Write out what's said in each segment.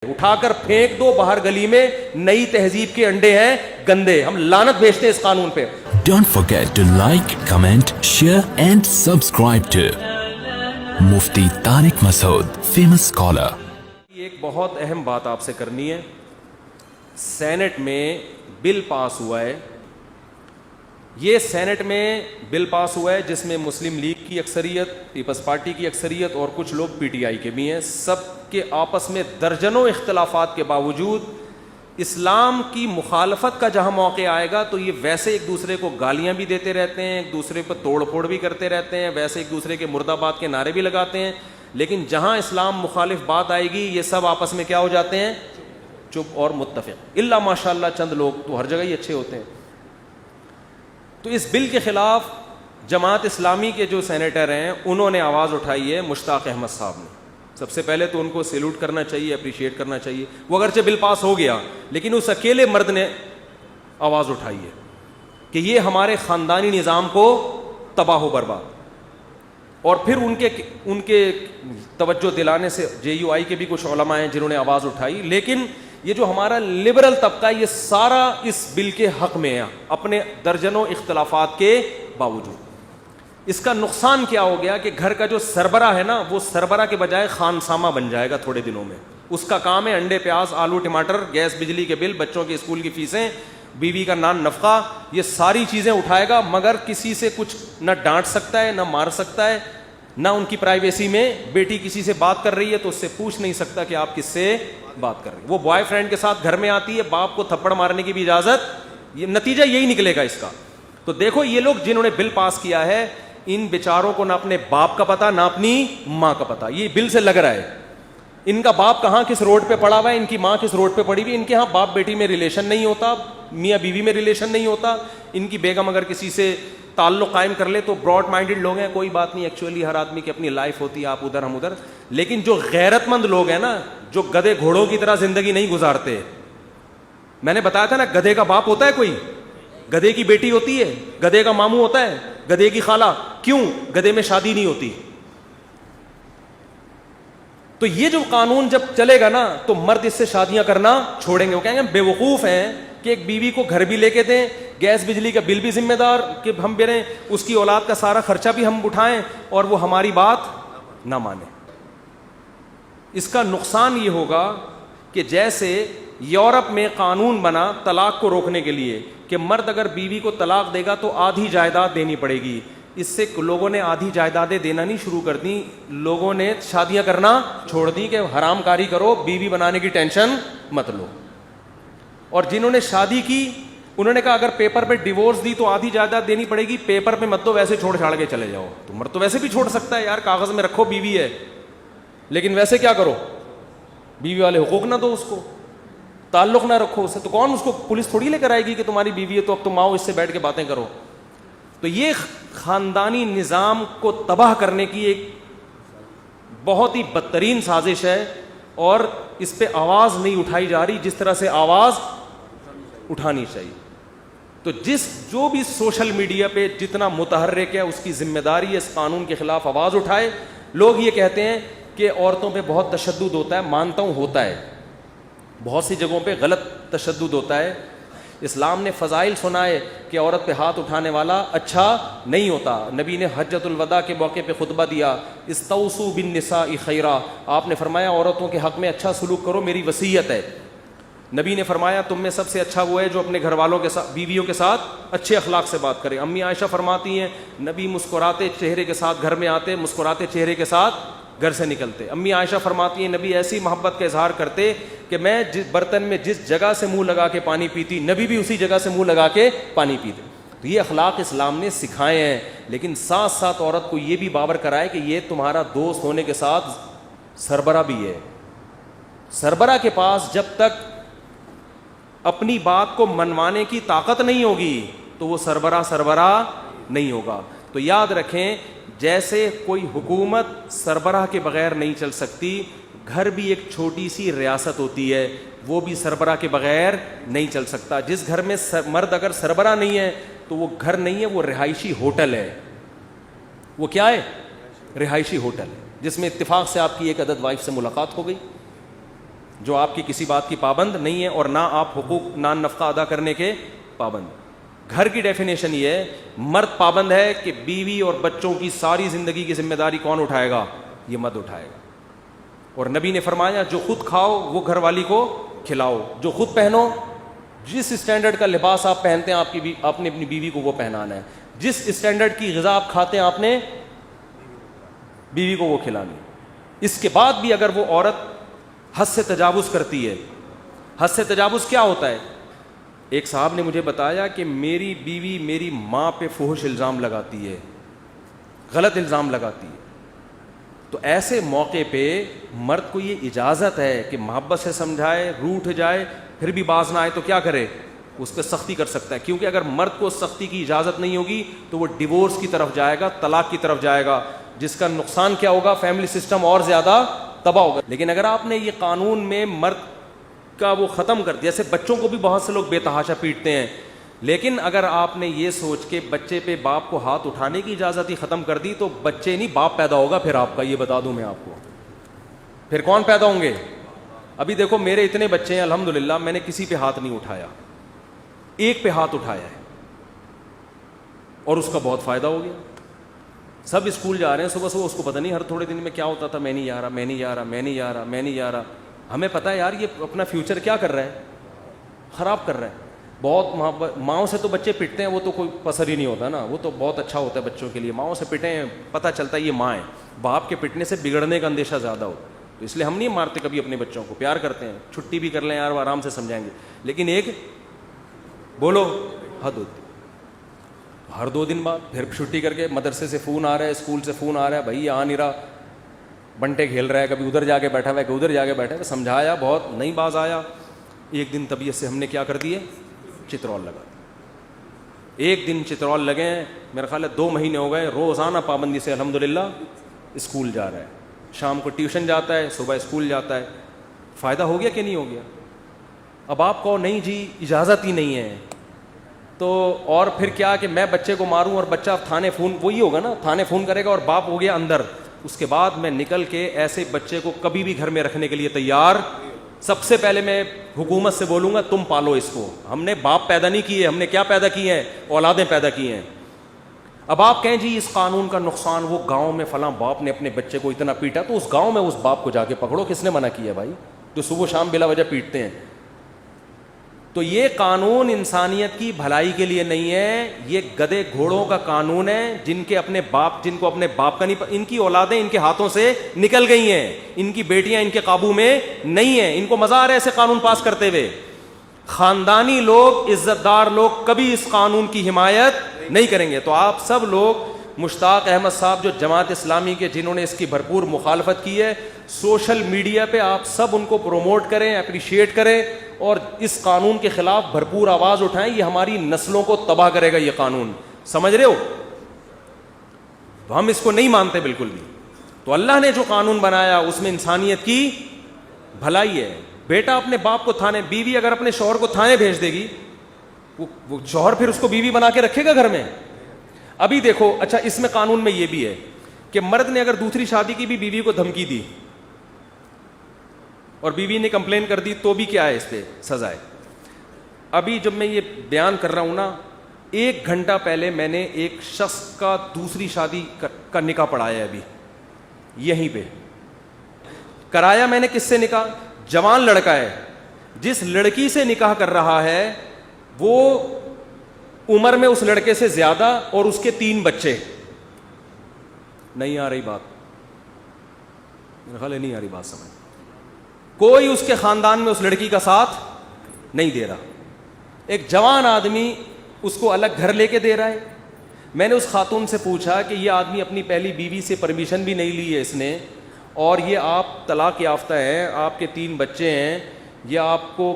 اٹھا کر پھینک دو باہر گلی میں, نئی تہذیب کے انڈے ہیں گندے. ہم لعنت بھیجتے ہیں اس قانون پہ. Don't forget to like, comment, share and subscribe to Mufti Tariq Masood, famous scholar. ایک بہت اہم بات آپ سے کرنی ہے. سینٹ میں بل پاس ہوا ہے, یہ سینٹ میں بل پاس ہوا ہے جس میں مسلم لیگ کی اکثریت, پیپلز پارٹی کی اکثریت اور کچھ لوگ پی ٹی آئی کے بھی ہیں. سب کے آپس میں درجنوں اختلافات کے باوجود اسلام کی مخالفت کا جہاں موقع آئے گا تو یہ ویسے ایک دوسرے کو گالیاں بھی دیتے رہتے ہیں, ایک دوسرے پر توڑ پھوڑ بھی کرتے رہتے ہیں, ویسے ایک دوسرے کے مرد آباد کے نعرے بھی لگاتے ہیں. لیکن جہاں اسلام مخالف بات آئے گی یہ سب آپس میں کیا ہو جاتے ہیں, چپ اور متفق. الا ماشاء اللہ چند لوگ تو ہر جگہ ہی اچھے ہوتے ہیں. تو اس بل کے خلاف جماعت اسلامی کے جو سینیٹر ہیں انہوں نے آواز اٹھائی ہے. مشتاق احمد صاحب نے, سب سے پہلے تو ان کو سیلوٹ کرنا چاہیے, اپریشیٹ کرنا چاہیے. وہ اگرچہ بل پاس ہو گیا لیکن اس اکیلے مرد نے آواز اٹھائی ہے کہ یہ ہمارے خاندانی نظام کو تباہ و برباد. اور پھر ان کے توجہ دلانے سے جے یو آئی کے بھی کچھ علماء ہیں جنہوں نے آواز اٹھائی. لیکن یہ جو ہمارا لبرل طبقہ ہے یہ سارا اس بل کے حق میں ہے اپنے درجنوں اختلافات کے باوجود. اس کا نقصان کیا ہو گیا کہ گھر کا جو سربراہ ہے نا وہ سربراہ کے بجائے خانسامہ بن جائے گا تھوڑے دنوں میں. اس کا کام ہے انڈے, پیاز, آلو, ٹماٹر, گیس, بجلی کے بل, بچوں کے اسکول کی فیسیں, بیوی کا نان نفقہ, یہ ساری چیزیں اٹھائے گا. مگر کسی سے کچھ نہ ڈانٹ سکتا ہے, نہ مار سکتا ہے, نہ ان کی پرائیویسی میں بیٹی کسی سے بات کر رہی ہے تو اس سے پوچھ نہیں سکتا کہ آپ کس سے بات کر رہے ہیں. وہ بوائے فرینڈ کے ساتھ گھر میں آتی ہے, باپ کو تھپڑ مارنے کی بھی اجازت. یہ نتیجہ یہی نکلے گا اس کا. تو دیکھو یہ لوگ جنہوں نے بل پاس کیا ہے ان بیچاروں کو نہ اپنے باپ کا پتا نہ اپنی ماں کا پتا. یہ بل سے لگ رہا ہے ان کا باپ کہاں کس روڈ پہ پڑا ہوا ہے, ان کی ماں کس روڈ پہ پڑی ہوئی. ان کے ہاں باپ بیٹی میں ریلیشن نہیں ہوتا, میاں بیوی میں ریلیشن نہیں ہوتا. ان کی بیگم اگر کسی سے تعلق قائم کر لے تو براڈ مائنڈڈ لوگ ہیں, کوئی بات نہیں, ایکچولی ہر آدمی کی اپنی لائف ہوتی ہے, آپ ادھر ہم ادھر. لیکن جو غیرت مند لوگ ہیں نا, جو گدھے گھوڑوں کی طرح زندگی نہیں گزارتے. میں نے بتایا تھا نا گدھے کا باپ ہوتا ہے کوئی, گدھے کی بیٹی ہوتی ہے, گدھے کا ماموں ہوتا ہے, گدھے کی خالہ. کیوں؟ گدھے میں شادی نہیں ہوتی. تو یہ جو قانون جب چلے گا نا تو مرد اس سے شادیاں کرنا چھوڑیں گے. وہ کہیں گے بے وقوف ہیں کہ ایک بیوی کو گھر بھی لے کے دیں, گیس بجلی کا بل بھی ذمہ دار کہ ہم بریں, اس کی اولاد کا سارا خرچہ بھی ہم اٹھائیں اور وہ ہماری بات نہ مانے. اس کا نقصان یہ ہوگا کہ جیسے یورپ میں قانون بنا طلاق کو روکنے کے لیے کہ مرد اگر بیوی کو طلاق دے گا تو آدھی جائیداد دینی پڑے گی. اس سے لوگوں نے آدھی جائیدادیں دینا نہیں شروع کر دی, لوگوں نے شادیاں کرنا چھوڑ دی کہ حرام کاری کرو, بیوی بنانے کی ٹینشن مت لو. اور جنہوں نے شادی کی انہوں نے کہا اگر پیپر پہ ڈیورس دی تو آدھی جائیداد دینی پڑے گی, پیپر پہ مت دو, ویسے چھوڑ چھاڑ کے چلے جاؤ. تو مرد تو ویسے بھی چھوڑ سکتا ہے یار, کاغذ میں رکھو بیوی ہے, لیکن ویسے کیا کرو, بیوی والے حقوق نہ دو, اس کو تعلق نہ رکھو اس سے. تو کون اس کو پولیس تھوڑی لے کر آئے گی کہ تمہاری بیوی ہے تو اب تم آؤ اس سے بیٹھ کے باتیں کرو. تو یہ خاندانی نظام کو تباہ کرنے کی ایک بہت ہی بدترین سازش ہے اور اس پہ آواز نہیں اٹھائی جا رہی جس طرح سے آواز اٹھانی چاہیے. تو جو بھی سوشل میڈیا پہ جتنا متحرک ہے اس کی ذمہ داری ہے اس قانون کے خلاف آواز اٹھائے. لوگ یہ کہتے ہیں کہ عورتوں پہ بہت تشدد ہوتا ہے, مانتا ہوں ہوتا ہے, بہت سی جگہوں پہ غلط تشدد ہوتا ہے. اسلام نے فضائل سنائے کہ عورت پہ ہاتھ اٹھانے والا اچھا نہیں ہوتا. نبی نے حجۃ الوداع کے موقع پہ خطبہ دیا, استوصوا بالنساء خیرا, آپ نے فرمایا عورتوں کے حق میں اچھا سلوک کرو, میری وصیت ہے. نبی نے فرمایا تم میں سب سے اچھا وہ ہے جو اپنے گھر والوں کے ساتھ, بیویوں کے ساتھ اچھے اخلاق سے بات کرے. امی عائشہ فرماتی ہیں نبی مسکراتے چہرے کے ساتھ گھر میں آتے, مسکراتے چہرے کے ساتھ گھر سے نکلتے. امی عائشہ فرماتی ہیں نبی ایسی محبت کا اظہار کرتے کہ میں جس برتن میں جس جگہ سے منہ لگا کے پانی پیتی نبی بھی اسی جگہ سے منہ لگا کے پانی پیتے. تو یہ اخلاق اسلام نے سکھائے ہیں, لیکن ساتھ ساتھ عورت کو یہ بھی باور کرائے کہ یہ تمہارا دوست ہونے کے ساتھ سربراہ بھی ہے. سربراہ کے پاس جب تک اپنی بات کو منوانے کی طاقت نہیں ہوگی تو وہ سربراہ نہیں ہوگا. تو یاد رکھیں جیسے کوئی حکومت سربراہ کے بغیر نہیں چل سکتی, گھر بھی ایک چھوٹی سی ریاست ہوتی ہے, وہ بھی سربراہ کے بغیر نہیں چل سکتا. جس گھر میں مرد اگر سربراہ نہیں ہے تو وہ گھر نہیں ہے, وہ رہائشی ہوٹل ہے. وہ کیا ہے؟ رہائشی ہوٹل ہے, جس میں اتفاق سے آپ کی ایک عدد وائف سے ملاقات ہو گئی. جو آپ کی کسی بات کی پابند نہیں ہے اور نہ آپ حقوق نان نفقہ ادا کرنے کے پابند. گھر کی ڈیفینیشن یہ ہے, مرد پابند ہے کہ بیوی اور بچوں کی ساری زندگی کی ذمہ داری کون اٹھائے گا؟ یہ مرد اٹھائے گا. اور نبی نے فرمایا جو خود کھاؤ وہ گھر والی کو کھلاؤ, جو خود پہنو, جس اسٹینڈرڈ کا لباس آپ پہنتے ہیں آپ نے اپنی بیوی کو وہ پہنانا ہے, جس اسٹینڈرڈ کی غذا آپ کھاتے ہیں آپ نے بیوی کو وہ کھلانی. اس کے بعد بھی اگر وہ عورت حد سے تجاوز کرتی ہے, حد سے تجاوز کیا ہوتا ہے؟ ایک صاحب نے مجھے بتایا کہ میری بیوی میری ماں پہ فحش الزام لگاتی ہے, غلط الزام لگاتی ہے. تو ایسے موقع پہ مرد کو یہ اجازت ہے کہ محبت سے سمجھائے, روٹھ جائے, پھر بھی باز نہ آئے تو کیا کرے؟ اس پہ سختی کر سکتا ہے. کیونکہ اگر مرد کو سختی کی اجازت نہیں ہوگی تو وہ ڈیورس کی طرف جائے گا, طلاق کی طرف جائے گا, جس کا نقصان کیا ہوگا؟ فیملی سسٹم اور زیادہ تباہ ہوگا. لیکن اگر آپ نے یہ قانون میں مرد کا وہ ختم کر دیا, جیسے بچوں کو بھی بہت سے لوگ بے تحاشا پیٹتے ہیں, لیکن اگر آپ نے یہ سوچ کے بچے پہ باپ کو ہاتھ اٹھانے کی اجازت ہی ختم کر دی تو بچے نہیں باپ پیدا ہوگا پھر آپ کا, یہ بتا دوں میں آپ کو. پھر کون پیدا ہوں گے؟ ابھی دیکھو میرے اتنے بچے ہیں الحمدللہ, میں نے کسی پہ ہاتھ نہیں اٹھایا, ایک پہ ہاتھ اٹھایا ہے اور اس کا بہت فائدہ ہو گیا. سب اسکول جا رہے ہیں صبح صبح, اس کو پتہ نہیں ہر تھوڑے دن میں کیا ہوتا تھا, میں نہیں جا رہا, میں نہیں جا رہا, میں نہیں جا رہا, میں نہیں جا رہا. ہمیں پتہ ہے یار یہ اپنا فیوچر کیا کر رہا ہے, خراب کر رہا ہے. بہت محبت, ماؤں سے تو بچے پٹتے ہیں, وہ تو کوئی پسر ہی نہیں ہوتا نا, وہ تو بہت اچھا ہوتا ہے بچوں کے لیے. ماؤں سے پٹیں پتہ چلتا ہے یہ ماں ہے, باپ کے پٹنے سے بگڑنے کا اندیشہ زیادہ ہو. تو اس لیے ہم نہیں مارتے کبھی اپنے بچوں کو, پیار کرتے ہیں, چھٹی بھی کر لیں یار, وہ آرام سے سمجھائیں گے. لیکن ایک بولو حد ہوتی, ہر 2 دن بعد پھر چھٹی کر کے مدرسے سے فون آ رہا ہے, اسکول سے فون آ رہا ہے, بھائی آ نہیں رہا, بنٹے کھیل رہا ہے, کبھی ادھر جا کے بیٹھا ہوا ہے, کہ ادھر جا کے بیٹھا ہے. سمجھایا بہت, نہیں باز آیا. ایک دن طبیعت سے ہم نے کیا کر دیے, چترول لگا دی. ایک دن چترول لگے ہیں, میرا خیال ہے 2 مہینے ہو گئے, روزانہ پابندی سے الحمدللہ اسکول جا رہا ہے, شام کو ٹیوشن جاتا ہے, صبح اسکول جاتا ہے. فائدہ ہو گیا کہ نہیں ہو گیا؟ اب آپ کو نہیں جی اجازت ہی نہیں ہے تو اور پھر کیا کہ میں بچے کو ماروں اور بچہ تھانے فون, وہی ہوگا نا, تھانے فون کرے گا اور باپ ہو گیا اندر. اس کے بعد میں نکل کے ایسے بچے کو کبھی بھی گھر میں رکھنے کے لیے تیار. سب سے پہلے میں حکومت سے بولوں گا تم پالو اس کو. ہم نے باپ پیدا نہیں کیے, ہم نے کیا پیدا کیے ہیں؟ اولادیں پیدا کی ہیں. اب آپ کہیں جی اس قانون کا نقصان, وہ گاؤں میں فلاں باپ نے اپنے بچے کو اتنا پیٹا, تو اس گاؤں میں اس باپ کو جا کے پکڑو, کس نے منع کیا بھائی, جو صبح شام بلا وجہ پیٹتے ہیں. تو یہ قانون انسانیت کی بھلائی کے لیے نہیں ہے, یہ گدھے گھوڑوں کا قانون ہے, جن کو اپنے باپ کا نہیں, ان کی اولادیں ان کے ہاتھوں سے نکل گئی ہیں, ان کی بیٹیاں ان کے قابو میں نہیں ہیں. ان کو مزہ آ رہا ہے ایسے قانون پاس کرتے ہوئے. خاندانی لوگ, عزت دار لوگ کبھی اس قانون کی حمایت نہیں کریں گے. تو آپ سب لوگ, مشتاق احمد صاحب جو جماعت اسلامی کے جنہوں نے اس کی بھرپور مخالفت کی ہے, سوشل میڈیا پہ آپ سب ان کو پروموٹ کریں, اپریشیٹ کریں اور اس قانون کے خلاف بھرپور آواز اٹھائیں. یہ ہماری نسلوں کو تباہ کرے گا یہ قانون, سمجھ رہے ہو؟ تو ہم اس کو نہیں مانتے بالکل بھی. تو اللہ نے جو قانون بنایا اس میں انسانیت کی بھلائی ہے. بیٹا اپنے باپ کو تھانے, بیوی اگر اپنے شوہر کو تھانے بھیج دے گی, وہ شوہر پھر اس کو بیوی بنا کے رکھے گا گھر میں؟ ابھی دیکھو, اچھا اس میں قانون میں یہ بھی ہے کہ مرد نے اگر دوسری شادی کی بھی بیوی کو دھمکی دی اور بیوی نے کمپلین کر دی تو بھی کیا ہے, اس پہ سزا ہے. ابھی جب میں یہ بیان کر رہا ہوں نا, 1 گھنٹہ پہلے میں نے ایک شخص کا دوسری شادی کا نکاح پڑھایا ہے, ابھی یہیں پہ کرایا میں نے. کس سے نکاح؟ جوان لڑکا ہے, جس لڑکی سے نکاح کر رہا ہے وہ عمر میں اس لڑکے سے زیادہ اور اس کے 3 بچے. نہیں آ رہی بات, میرا خیال ہے نہیں آ رہی بات سمجھ. کوئی اس کے خاندان میں اس لڑکی کا ساتھ نہیں دے رہا. ایک جوان آدمی اس کو الگ گھر لے کے دے رہا ہے. میں نے اس خاتون سے پوچھا کہ یہ آدمی اپنی پہلی بیوی سے پرمیشن بھی نہیں لی ہے اس نے, اور یہ آپ طلاق یافتہ ہیں, آپ کے 3 بچے ہیں, یہ آپ کو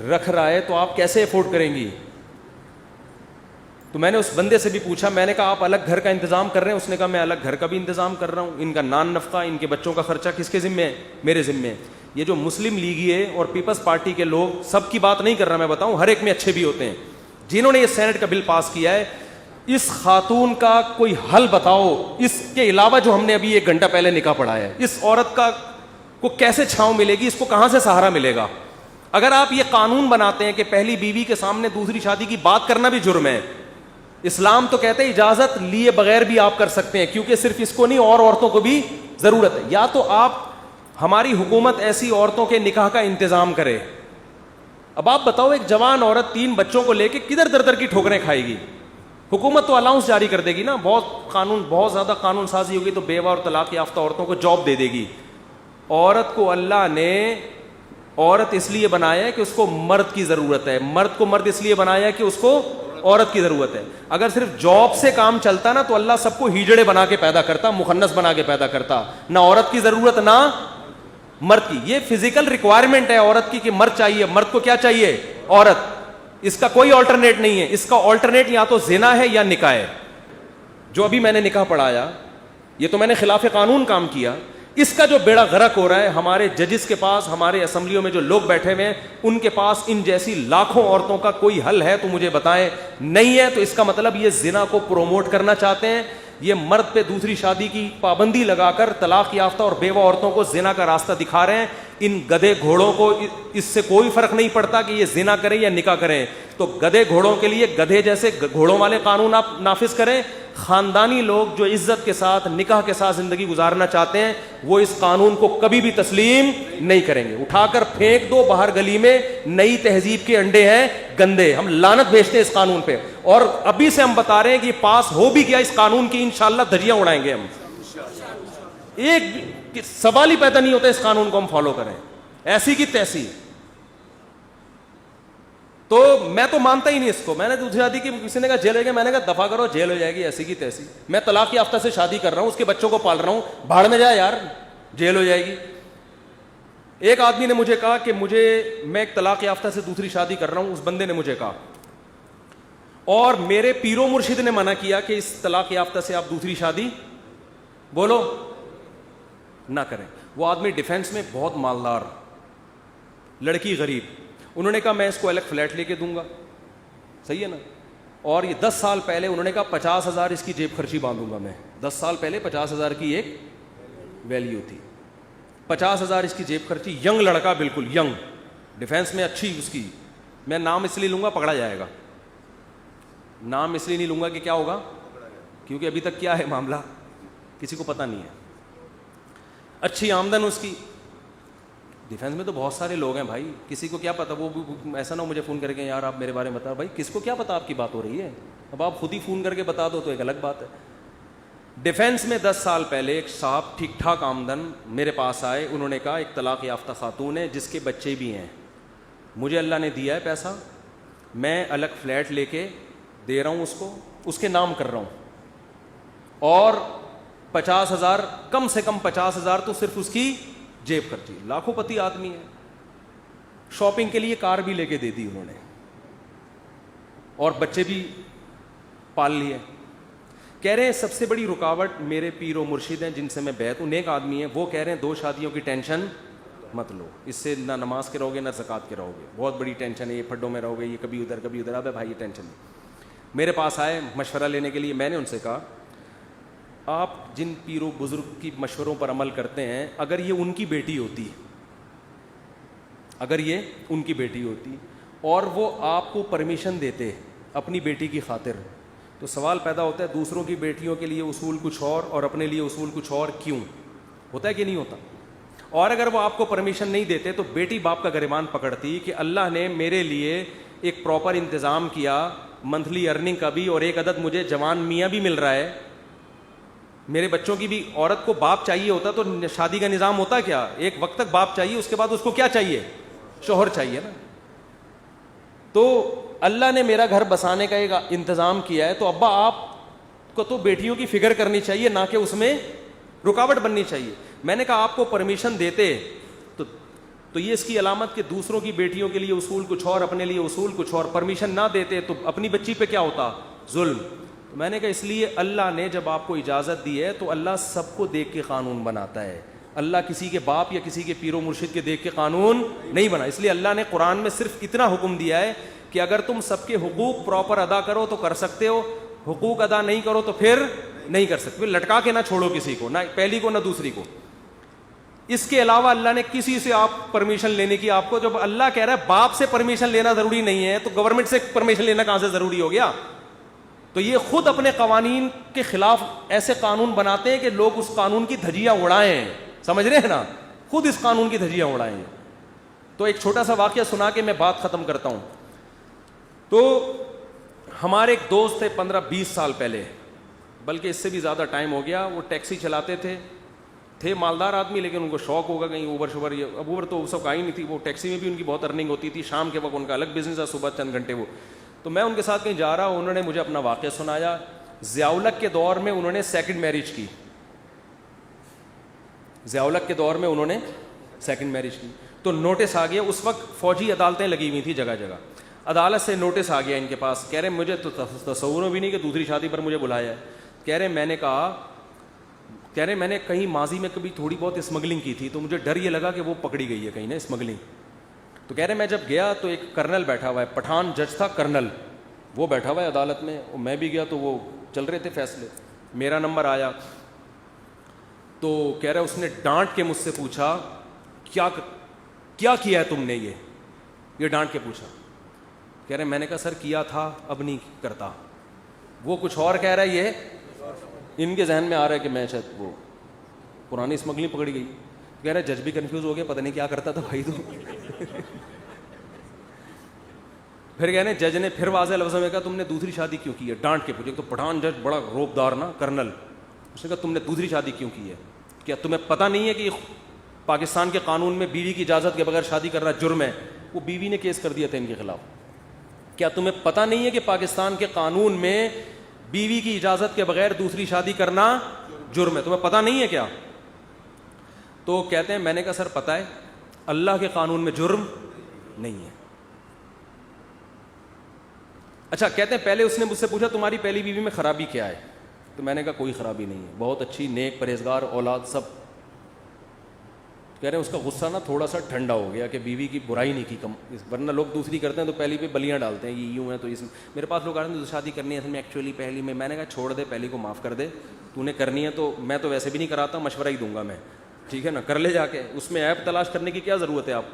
رکھ رہا ہے, تو آپ کیسے افورڈ کریں گی؟ تو میں نے اس بندے سے بھی پوچھا, میں نے کہا آپ الگ گھر کا انتظام کر رہے ہیں؟ اس نے کہا میں الگ گھر کا بھی انتظام کر رہا ہوں. ان کا نان نفقہ, ان کے بچوں کا خرچہ کس کے ذمہ ہے؟ میرے ذمہ ہے. یہ جو مسلم لیگی ہے اور پیپلز پارٹی کے لوگ, سب کی بات نہیں کر رہا میں بتاؤں, ہر ایک میں اچھے بھی ہوتے ہیں, جنہوں نے یہ سینٹ کا بل پاس کیا ہے, اس خاتون کا کوئی حل بتاؤ اس کے علاوہ جو ہم نے ابھی 1 گھنٹہ پہلے نکاح پڑھایا ہے. اس عورت کا کو کیسے چھاؤں ملے گی, اس کو کہاں سے سہارا ملے گا. اگر آپ یہ قانون بناتے ہیں کہ پہلی بیوی کے سامنے دوسری شادی کی بات کرنا بھی جرم ہے, اسلام تو کہتے ہیں اجازت لیے بغیر بھی آپ کر سکتے ہیں, کیونکہ صرف اس کو نہیں اور عورتوں کو بھی ضرورت ہے. یا تو آپ, ہماری حکومت ایسی عورتوں کے نکاح کا انتظام کرے. اب آپ بتاؤ ایک جوان عورت 3 بچوں کو لے کے کدھر در در کی ٹھوکریں کھائے گی؟ حکومت تو الاؤنس جاری کر دے گی نا, بہت زیادہ قانون سازی ہوگی تو بیوہ اور طلاق یافتہ عورتوں کو جاب دے دے گی. عورت کو اللہ نے عورت اس لیے بنایا ہے کہ اس کو مرد کی ضرورت ہے, مرد کو مرد اس لیے بنایا ہے کہ اس کو عورت کی ضرورت ہے. اگر صرف جاب سے کام چلتا نا تو اللہ سب کو ہیجڑے بنا کے پیدا کرتا, مخنث بنا کے پیدا کرتا, نہ عورت کی ضرورت نہ مرد کی. یہ فزیکل ریکوائرمنٹ ہے عورت کی کہ مرد چاہیے, مرد کو کیا چاہیے؟ عورت. اس کا کوئی آلٹرنیٹ نہیں ہے, اس کا آلٹرنیٹ یا تو زنا ہے یا نکاح ہے. جو ابھی میں نے نکاح پڑھایا یہ تو میں نے خلاف قانون کام کیا. اس کا جو بیڑا غرق ہو رہا ہے ہمارے ججز کے پاس, ہمارے اسمبلیوں میں جو لوگ بیٹھے ہوئے ہیں ان کے پاس ان جیسی لاکھوں عورتوں کا کوئی حل ہے تو مجھے بتائیں. نہیں ہے تو اس کا مطلب یہ زنا کو پروموٹ کرنا چاہتے ہیں. یہ مرد پہ دوسری شادی کی پابندی لگا کر طلاق یافتہ اور بیوہ عورتوں کو زنا کا راستہ دکھا رہے ہیں. ان گدھے گھوڑوں کو اس سے کوئی فرق نہیں پڑتا کہ یہ زنا کریں یا نکاح کریں. تو گدھے گھوڑوں کے لیے گدھے جیسے گھوڑوں والے قانون آپ نافذ کریں. خاندانی لوگ جو عزت کے ساتھ نکاح کے ساتھ زندگی گزارنا چاہتے ہیں وہ اس قانون کو کبھی بھی تسلیم نہیں کریں گے. اٹھا کر پھینک دو باہر گلی میں, نئی تہذیب کے انڈے ہیں گندے. ہم لعنت بھیجتے ہیں اس قانون پہ, اور ابھی سے ہم بتا رہے ہیں کہ پاس ہو بھی گیا اس قانون کی انشاءاللہ دھجیاں اڑائیں گے ہم. ایک سوال ہی پیدا نہیں ہوتا اس قانون کو ہم فالو کریں ایسی کی تیسی. تو میں تو مانتا ہی نہیں اس کو. میں نے دوسری شادی کی, کسی نے کہا جیل ہو جائے گی, میں نے کہا دفعہ کرو, جیل ہو جائے گی ایسی کی تیسی. میں طلاق یافتہ سے شادی کر رہا ہوں, اس کے بچوں کو پال رہا ہوں, بھاڑ میں جائے یار, جیل ہو جائے گی. ایک آدمی نے مجھے کہا کہ میں ایک طلاق یافتہ سے دوسری شادی کر رہا ہوں. اس بندے نے مجھے کہا, اور میرے پیر و مرشد نے منع کیا کہ اس طلاق یافتہ سے آپ دوسری شادی بولو نہ کریں. وہ آدمی ڈیفینس میں بہت مالدار, لڑکی غریب. انہوں نے کہا میں اس کو الگ فلیٹ لے کے دوں گا, صحیح ہے نا. اور یہ 10 سال پہلے انہوں نے کہا 50,000 اس کی جیب خرچی باندھوں گا میں. 10 سال پہلے 50,000 کی ایک ویلیو تھی. 50,000 اس کی جیب خرچی. ینگ لڑکا, بالکل ینگ, ڈیفینس میں اچھی اس کی. میں نام اس لیے لوں گا پکڑا جائے گا, نام اس لیے نہیں لوں گا کہ کیا ہوگا, کیونکہ ابھی تک کیا ہے معاملہ کسی کو پتہ نہیں ہے. اچھی آمدن اس کی. ڈیفینس میں تو بہت سارے لوگ ہیں بھائی, کسی کو کیا پتا. وہ ایسا نہ ہو مجھے فون کر کے یار آپ میرے بارے میں بتاؤ. بھائی کس کو کیا پتا آپ کی بات ہو رہی ہے؟ اب آپ خود ہی فون کر کے بتا دو تو ایک الگ بات ہے. ڈیفینس میں 10 سال پہلے ایک صاحب ٹھیک ٹھاک آمدن میرے پاس آئے. انہوں نے کہا ایک طلاق یافتہ خاتون ہے جس کے بچے بھی ہیں, مجھے اللہ نے دیا ہے پیسہ, میں الگ فلیٹ لے کے دے رہا ہوں اس کو, اس کے نام کر رہا ہوں, اور 50,000 کم سے کم 50,000 تو صرف اس کی جیب خرچی. لاکھوں پتی آدمی ہے. شاپنگ کے لیے کار بھی لے کے دے دی انہوں نے, اور بچے بھی پال لیے. کہہ رہے ہیں سب سے بڑی رکاوٹ میرے پیر و مرشد ہیں جن سے میں بیعت ہوں, نیک آدمی ہیں. وہ کہہ رہے ہیں 2 شادیوں کی ٹینشن مت لو, اس سے نہ نماز کے رہو گے نہ زکوٰۃ کے رہو گے. بہت بڑی ٹینشن ہے, یہ پھڈوں میں رہو گے, یہ کبھی ادھر کبھی ادھر. اب بھائی یہ ٹینشن نہیں. میرے پاس آئے مشورہ لینے کے لیے. میں نے ان سے کہا آپ جن پیر و بزرگ کی مشوروں پر عمل کرتے ہیں, اگر یہ ان کی بیٹی ہوتی, اگر یہ ان کی بیٹی ہوتی اور وہ آپ کو پرمیشن دیتے اپنی بیٹی کی خاطر, تو سوال پیدا ہوتا ہے دوسروں کی بیٹیوں کے لیے اصول کچھ اور اپنے لیے اصول کچھ اور کیوں ہوتا ہے کہ نہیں ہوتا. اور اگر وہ آپ کو پرمیشن نہیں دیتے تو بیٹی باپ کا گریبان پکڑتی کہ اللہ نے میرے لیے ایک پراپر انتظام کیا, منتھلی ارننگ کا بھی, اور ایک عدد مجھے جوان میاں بھی مل رہا ہے. میرے بچوں کی بھی, عورت کو باپ چاہیے ہوتا تو شادی کا نظام ہوتا کیا, ایک وقت تک باپ چاہیے, اس کے بعد اس کو کیا چاہیے, شوہر چاہیے نا. تو اللہ نے میرا گھر بسانے کا ایک انتظام کیا ہے, تو ابا آپ کو تو بیٹیوں کی فکر کرنی چاہیے, نہ کہ اس میں رکاوٹ بننی چاہیے. میں نے کہا آپ کو پرمیشن دیتے تو یہ اس کی علامت کہ دوسروں کی بیٹیوں کے لیے اصول کچھ اور, اپنے لیے اصول کچھ اور. پرمیشن نہ دیتے تو اپنی بچی پہ کیا ہوتا, ظلم. تو میں نے کہا اس لیے اللہ نے جب آپ کو اجازت دی ہے تو اللہ سب کو دیکھ کے قانون بناتا ہے. اللہ کسی کے باپ یا کسی کے پیر و مرشد کے دیکھ کے قانون نہیں بنا. اس لیے اللہ نے قرآن میں صرف اتنا حکم دیا ہے کہ اگر تم سب کے حقوق پراپر ادا کرو تو کر سکتے ہو, حقوق ادا نہیں کرو تو پھر نہیں کر سکتے. لٹکا کے نہ چھوڑو کسی کو, نہ پہلی کو نہ دوسری کو. اس کے علاوہ اللہ نے کسی سے آپ پرمیشن لینے کی آپ کو, جب اللہ کہہ رہا ہے باپ سے پرمیشن لینا ضروری نہیں ہے تو گورنمنٹ سے پرمیشن لینا کہاں سے ضروری ہو گیا؟ تو یہ خود اپنے قوانین کے خلاف ایسے قانون بناتے ہیں کہ لوگ اس قانون کی دھجیاں اڑائیں. سمجھ رہے ہیں نا, خود اس قانون کی دھجیاں اڑائیں. تو ایک چھوٹا سا واقعہ سنا کے میں بات ختم کرتا ہوں. تو ہمارے ایک دوست تھے 15-20 سال پہلے, بلکہ اس سے بھی زیادہ ٹائم ہو گیا, وہ ٹیکسی چلاتے تھے مالدار آدمی, لیکن ان کو شوق ہوگا کہیں اوبر شوبر, اب اوبر تو سب آئی نہیں تھی, وہ ٹیکسی میں بھی ان کی بہت ارننگ ہوتی تھی, شام کے وقت ان کا الگ بزنس ہے, صبح چند گھنٹے وہ. تو میں ان کے ساتھ کہیں جا رہا, انہوں نے مجھے اپنا واقعہ سنایا. ضیاء الحق کے دور میں انہوں نے سیکنڈ میرج کی, ضیاء الحق کے دور میں انہوں نے سیکنڈ میرج کی. تو نوٹس آ گیا, اس وقت فوجی عدالتیں لگی ہوئی تھیں جگہ جگہ, عدالت سے نوٹس آ گیا ان کے پاس. کہہ رہے مجھے تو تصور بھی نہیں کہ دوسری شادی پر مجھے بلایا ہے. کہہ رہے میں نے کہا, کہہ رہے میں نے کہیں ماضی میں کبھی تھوڑی بہت اسمگلنگ کی تھی, تو مجھے ڈر یہ لگا کہ وہ پکڑی گئی ہے کہیں نا اسمگلنگ. تو کہہ رہے میں جب گیا تو ایک کرنل بیٹھا ہوا ہے, پٹھان جج تھا کرنل, وہ بیٹھا ہوا ہے عدالت میں. میں بھی گیا تو وہ چل رہے تھے فیصلے. میرا نمبر آیا تو کہہ رہے اس نے ڈانٹ کے مجھ سے پوچھا کیا کیا ہے تم نے, یہ ڈانٹ کے پوچھا. کہہ رہے میں نے کہا سر کیا تھا اب نہیں کرتا. وہ کچھ اور کہہ رہا ہے, یہ ان کے ذہن میں آ رہا ہے کہ میں شاید وہ پرانی اسمگلنگ پکڑی گئی. کہہ رہے جج بھی کنفیوز ہو گیا, پتہ نہیں کیا کرتا تھا بھائی تو. پھر کہہ رہے جج نے پھر واضح لفظوں میں کہا تم نے دوسری شادی کیوں کی ہے, ڈانٹ کے پوچھے. تو پٹھان جج بڑا روبدار نا کرنل, اس نے کہا تم نے دوسری شادی کیوں کی ہے, کیا تمہیں پتہ نہیں ہے کہ پاکستان کے قانون میں بیوی کی اجازت کے بغیر شادی کرنا جرم ہے؟ وہ بیوی نے کیس کر دیا تھا ان کے خلاف. کیا تمہیں پتہ نہیں ہے کہ پاکستان کے قانون میں بیوی کی اجازت کے بغیر دوسری شادی کرنا جرم ہے؟ تمہیں پتہ نہیں ہے کیا؟ تو کہتے ہیں میں نے کہا سر پتہ ہے, اللہ کے قانون میں جرم نہیں ہے. اچھا, کہتے ہیں پہلے اس نے مجھ سے پوچھا تمہاری پہلی بیوی میں خرابی کیا ہے؟ تو میں نے کہا کوئی خرابی نہیں ہے, بہت اچھی, نیک, پرہیزگار, اولاد سب. کہہ رہے ہیں اس کا غصہ نا تھوڑا سا ٹھنڈا ہو گیا کہ بیوی کی برائی نہیں کی کم, ورنہ لوگ دوسری کرتے ہیں تو پہلی پہ بلیاں ڈالتے ہیں, یہ یوں ہے تو اس. میرے پاس لوگ آ رہے ہیں شادی کرنی ہے اصل میں ایکچولی پہلی میں نے کہا چھوڑ دے, پہلی کو معاف کر دے, تو نے کرنی ہے تو میں تو ویسے بھی نہیں کراتا, مشورہ ہی دوں گا میں, ٹھیک ہے نا, کر لے جا کے, اس میں عیب تلاش کرنے کی کیا ضرورت ہے آپ.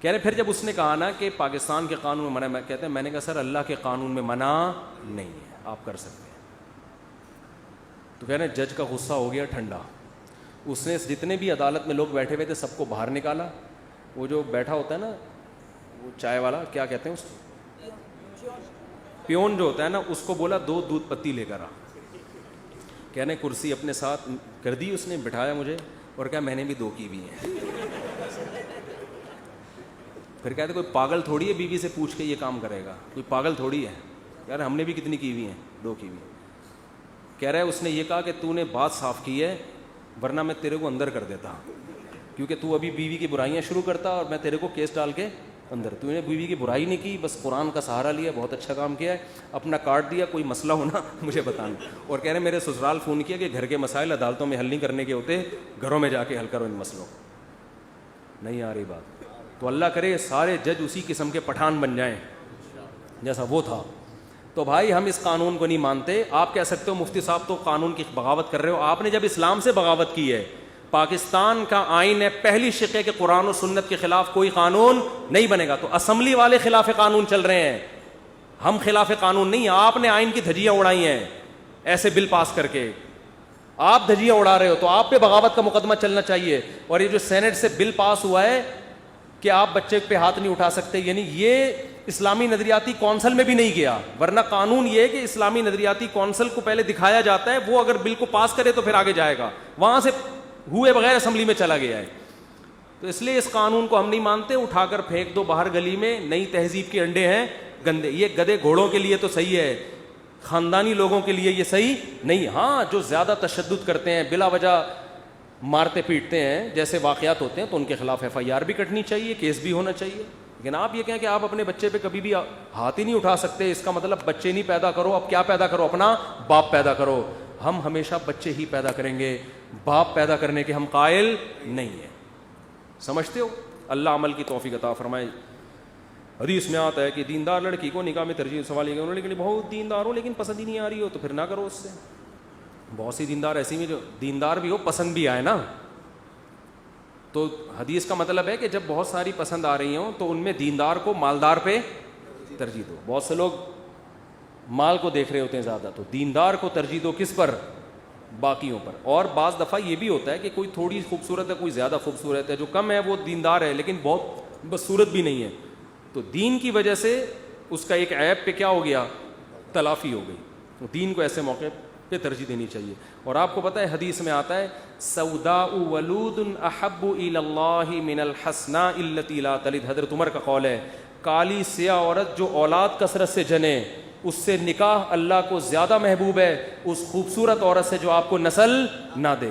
کہہ رہے پھر جب اس نے کہا نا کہ پاکستان کے قانون میں منع, میں کہتے ہیں میں نے کہا سر اللہ کے قانون میں منع نہیں ہے, آپ کر سکتے ہیں. تو کہہ رہے جج کا غصہ ہو گیا ٹھنڈا. اس نے جتنے بھی عدالت میں لوگ بیٹھے ہوئے تھے سب کو باہر نکالا. وہ جو بیٹھا ہوتا ہے نا وہ چائے والا, کیا کہتے ہیں اس کو, پیون جو ہوتا ہے نا, اس کو بولا 2 دودھ پتی لے کر آ. کہنے کرسی اپنے ساتھ کر دی اس نے, بٹھایا مجھے اور کہا میں نے بھی 2 کی ہوئی ہیں. پھر کہتے کوئی پاگل تھوڑی ہے بیوی سے پوچھ کے یہ کام کرے گا, کوئی پاگل تھوڑی ہے. یار ہم نے بھی کتنی کی ہوئی ہیں, 2 کی ہوئی. کہہ رہا ہے اس نے یہ کہا کہ تو نے بات صاف کی ہے ورنہ میں تیرے کو اندر کر دیتا, کیونکہ تو ابھی بیوی کی برائیاں شروع کرتا اور میں تیرے کو کیس ڈال کے اندر. تو نے بیوی کی برائی نہیں کی, بس قرآن کا سہارا لیا, بہت اچھا کام کیا ہے, اپنا کاٹ دیا, کوئی مسئلہ ہونا مجھے بتانا. اور کہہ رہے میرے سسرال فون کیا کہ گھر کے مسائل عدالتوں میں حل نہیں کرنے کے ہوتے, گھروں میں جا کے حل کرو ان مسئلوں. نہیں آ رہی بات. تو اللہ کرے سارے جج اسی قسم کے پٹھان بن جائیں جیسا وہ تھا. تو بھائی ہم اس قانون کو نہیں مانتے. آپ کہہ سکتے ہو مفتی صاحب تو قانون کی بغاوت کر رہے ہو. آپ نے جب اسلام سے بغاوت کی ہے, پاکستان کا آئین ہے پہلی شق ہے کہ قرآن و سنت کے خلاف کوئی قانون نہیں بنے گا. تو اسمبلی والے خلاف قانون چل رہے ہیں, ہم خلاف قانون نہیں. آپ نے آئین کی دھجیاں اڑائی ہیں ایسے بل پاس کر کے, آپ دھجیاں اڑا رہے ہو, تو آپ پہ بغاوت کا مقدمہ چلنا چاہیے. اور یہ جو سینٹ سے بل پاس ہوا ہے کہ آپ بچے پہ ہاتھ نہیں اٹھا سکتے, یعنی یہ اسلامی نظریاتی کونسل میں بھی نہیں گیا. ورنہ قانون یہ ہے کہ اسلامی نظریاتی کونسل کو پہلے دکھایا جاتا ہے, وہ اگر بل کو پاس کرے تو پھر آگے جائے گا, وہاں سے ہوئے بغیر اسمبلی میں چلا گیا ہے. تو اس لیے اس قانون کو ہم نہیں مانتے. اٹھا کر پھینک دو باہر گلی میں, نئی تہذیب کے انڈے ہیں گندے. یہ گدے گھوڑوں کے لیے تو صحیح ہے, خاندانی لوگوں کے لیے یہ صحیح نہیں. ہاں جو زیادہ تشدد کرتے ہیں, بلا وجہ مارتے پیٹتے ہیں, جیسے واقعات ہوتے ہیں, تو ان کے خلاف FIR بھی کٹنی چاہیے, کیس بھی ہونا چاہیے. لیکن آپ یہ کہیں کہ آپ اپنے بچے پہ کبھی بھی ہاتھ ہی نہیں اٹھا سکتے, اس کا مطلب بچے نہیں پیدا کرو. اب کیا پیدا کرو, اپنا باپ پیدا کرو. ہم ہمیشہ بچے ہی پیدا کریں گے, باپ پیدا کرنے کے ہم قائل نہیں ہیں. سمجھتے ہو؟ اللہ عمل کی توفیق عطا فرمائے. حدیث میں آتا ہے کہ دیندار لڑکی کو نکاح میں ترجیح. سوال یہ کہ انہوں نے بہت دیندار ہو لیکن پسند ہی نہیں آ رہی ہو, تو پھر نہ کرو اس سے. بہت سی دیندار ایسی میں جو دیندار بھی ہو پسند بھی آئے نا, تو حدیث کا مطلب ہے کہ جب بہت ساری پسند آ رہی ہوں تو ان میں دیندار کو مالدار پہ ترجیح دو. بہت سے لوگ مال کو دیکھ رہے ہوتے ہیں زیادہ, تو دیندار کو ترجیح دو کس پر؟ باقیوں پر. اور بعض دفعہ یہ بھی ہوتا ہے کہ کوئی تھوڑی خوبصورت ہے, کوئی زیادہ خوبصورت ہے, جو کم ہے وہ دیندار ہے لیکن بہت بدصورت بھی نہیں ہے, تو دین کی وجہ سے اس کا ایک عیب پہ کیا ہو گیا؟ تلافی ہو گئی. تو دین کو ایسے موقع پہ ترجیح دینی چاہیے. اور آپ کو پتہ ہے حدیث میں آتا ہے سوداء ولود احب الی اللہ من الحسناء التي لا تلد. حضرت عمر کا قول ہے کالی سیاہ عورت جو اولاد کثرت سے جنے اس سے نکاح اللہ کو زیادہ محبوب ہے اس خوبصورت عورت سے جو آپ کو نسل نہ دے.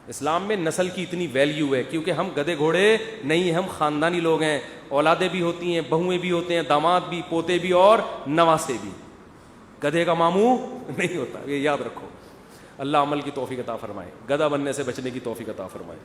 اسلام میں نسل کی اتنی ویلیو ہے کیونکہ ہم گدھے گھوڑے نہیں ہیں, ہم خاندانی لوگ ہیں. اولادیں بھی ہوتی ہیں, بہویں بھی ہوتے ہیں, داماد بھی, پوتے بھی اور نواسے بھی. گدھے کا ماموں نہیں ہوتا, یہ یاد رکھو. اللہ عمل کی توفیق عطا فرمائے, گدھا بننے سے بچنے کی توفیق عطا فرمائے.